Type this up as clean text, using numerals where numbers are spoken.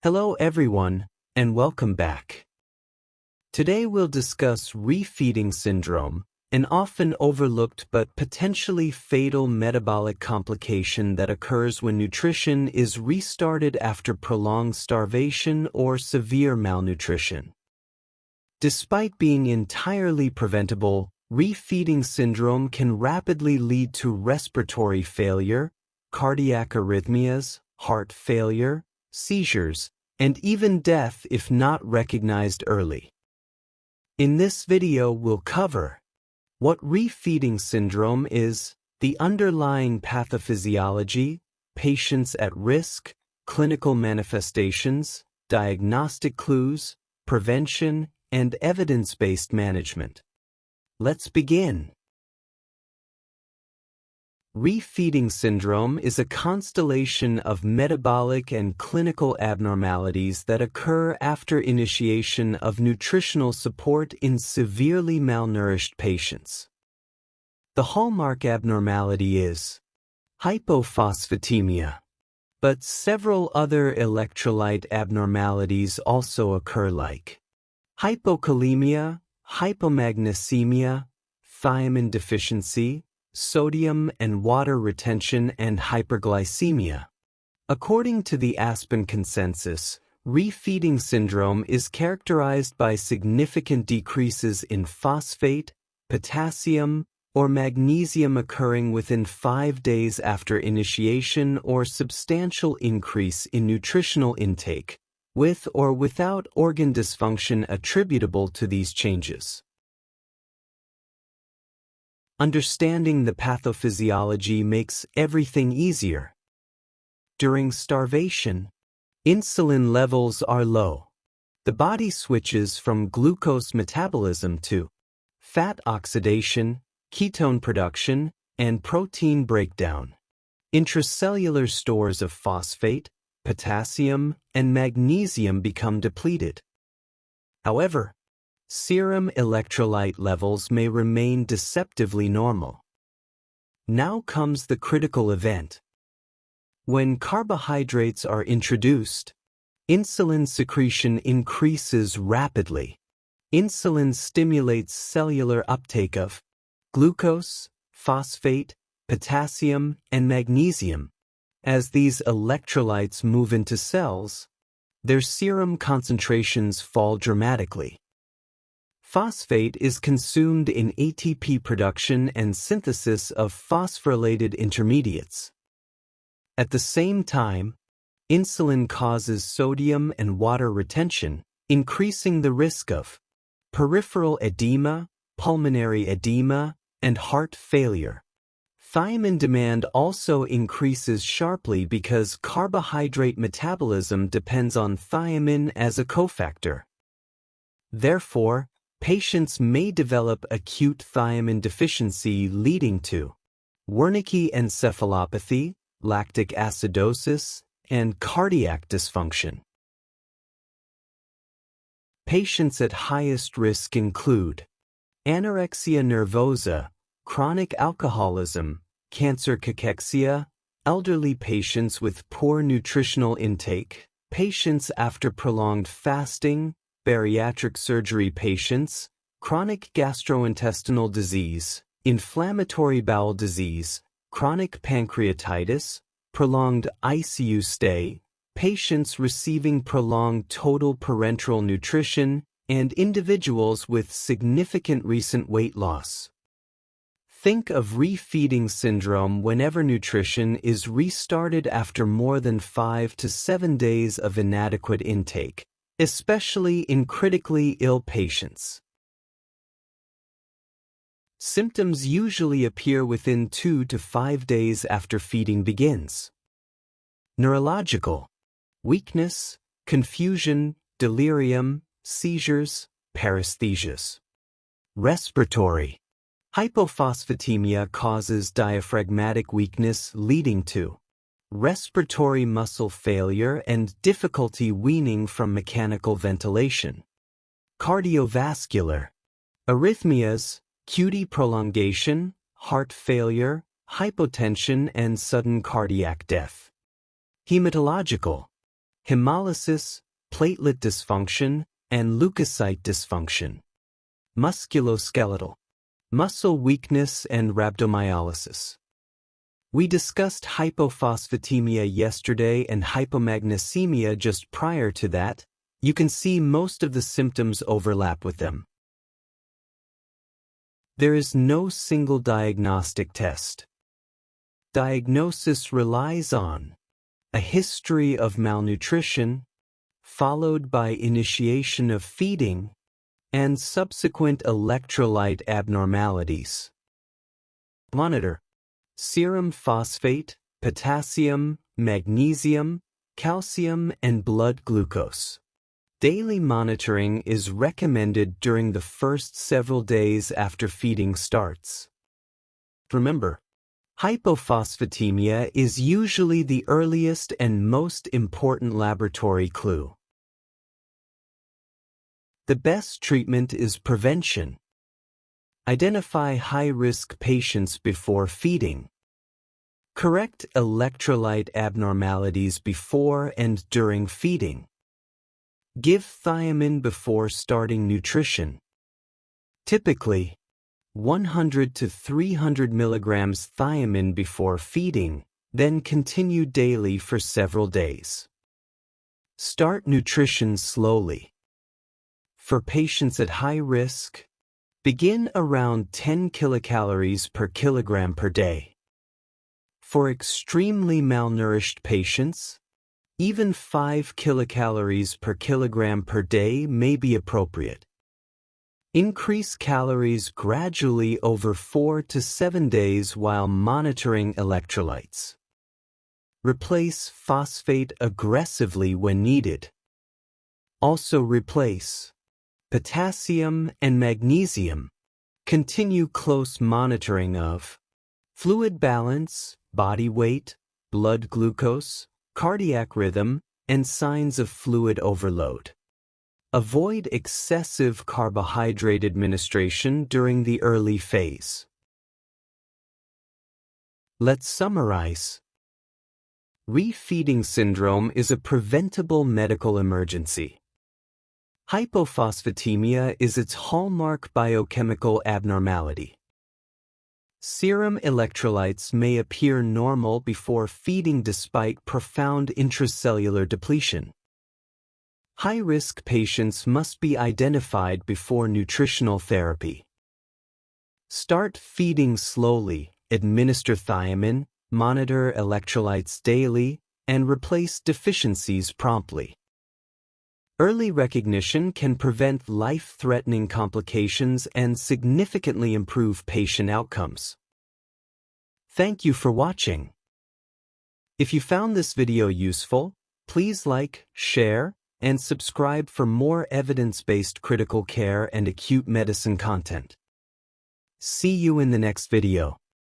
Hello everyone, and welcome back. Today we'll discuss refeeding syndrome, an often overlooked but potentially fatal metabolic complication that occurs when nutrition is restarted after prolonged starvation or severe malnutrition. Despite being entirely preventable, refeeding syndrome can rapidly lead to respiratory failure, cardiac arrhythmias, heart failure, seizures, and even death if not recognized early. In this video, we'll cover what refeeding syndrome is, the underlying pathophysiology, patients at risk, clinical manifestations, diagnostic clues, prevention, and evidence-based management. Let's begin. Refeeding syndrome is a constellation of metabolic and clinical abnormalities that occur after initiation of nutritional support in severely malnourished patients. The hallmark abnormality is hypophosphatemia, but several other electrolyte abnormalities also occur like hypokalemia, hypomagnesemia, thiamine deficiency, sodium and water retention, and hyperglycemia. According to the Aspen consensus, refeeding syndrome is characterized by significant decreases in phosphate, potassium, or magnesium occurring within 5 days after initiation or substantial increase in nutritional intake, with or without organ dysfunction attributable to these changes. Understanding the pathophysiology makes everything easier. During starvation, insulin levels are low. The body switches from glucose metabolism to fat oxidation, ketone production, and protein breakdown. Intracellular stores of phosphate, potassium, and magnesium become depleted. However, serum electrolyte levels may remain deceptively normal. Now comes the critical event. When carbohydrates are introduced, insulin secretion increases rapidly. Insulin stimulates cellular uptake of glucose, phosphate, potassium, and magnesium. As these electrolytes move into cells, their serum concentrations fall dramatically. Phosphate is consumed in ATP production and synthesis of phosphorylated intermediates. At the same time, insulin causes sodium and water retention, increasing the risk of peripheral edema, pulmonary edema, and heart failure. Thiamine demand also increases sharply because carbohydrate metabolism depends on thiamine as a cofactor. Therefore, patients may develop acute thiamine deficiency leading to Wernicke encephalopathy, lactic acidosis, and cardiac dysfunction. Patients at highest risk include anorexia nervosa, chronic alcoholism, cancer cachexia, elderly patients with poor nutritional intake, patients after prolonged fasting, bariatric surgery patients, chronic gastrointestinal disease, inflammatory bowel disease, chronic pancreatitis, prolonged ICU stay, patients receiving prolonged total parenteral nutrition, and individuals with significant recent weight loss. Think of refeeding syndrome whenever nutrition is restarted after more than 5 to 7 days of inadequate intake, especially in critically ill patients. Symptoms usually appear within 2 to 5 days after feeding begins. Neurological: weakness, confusion, delirium, seizures, paresthesias. Respiratory: hypophosphatemia causes diaphragmatic weakness leading to respiratory muscle failure and difficulty weaning from mechanical ventilation. Cardiovascular: arrhythmias, QT prolongation, heart failure, hypotension, and sudden cardiac death. Hematological: hemolysis, platelet dysfunction, and leukocyte dysfunction. Musculoskeletal, muscle weakness and rhabdomyolysis. We discussed hypophosphatemia yesterday and hypomagnesemia just prior to that. You can see most of the symptoms overlap with them. There is no single diagnostic test. Diagnosis relies on a history of malnutrition, followed by initiation of feeding, and subsequent electrolyte abnormalities. Monitor: serum phosphate, potassium, magnesium, calcium, and blood glucose. Daily monitoring is recommended during the first several days after feeding starts. Remember, hypophosphatemia is usually the earliest and most important laboratory clue. The best treatment is prevention. Identify high-risk patients before feeding. Correct electrolyte abnormalities before and during feeding. Give thiamine before starting nutrition. Typically, 100 to 300 milligrams thiamine before feeding, then continue daily for several days. Start nutrition slowly. For patients at high risk, begin around 10 kilocalories per kilogram per day. For extremely malnourished patients, even 5 kilocalories per kilogram per day may be appropriate. Increase calories gradually over 4 to 7 days while monitoring electrolytes. Replace phosphate aggressively when needed. Also replace potassium and magnesium. Continue close monitoring of fluid balance, body weight, blood glucose, cardiac rhythm, and signs of fluid overload. Avoid excessive carbohydrate administration during the early phase. Let's summarize. Refeeding syndrome is a preventable medical emergency. Hypophosphatemia is its hallmark biochemical abnormality. Serum electrolytes may appear normal before feeding despite profound intracellular depletion. High-risk patients must be identified before nutritional therapy. Start feeding slowly, administer thiamine, monitor electrolytes daily, and replace deficiencies promptly. Early recognition can prevent life-threatening complications and significantly improve patient outcomes. Thank you for watching. If you found this video useful, please like, share, and subscribe for more evidence-based critical care and acute medicine content. See you in the next video.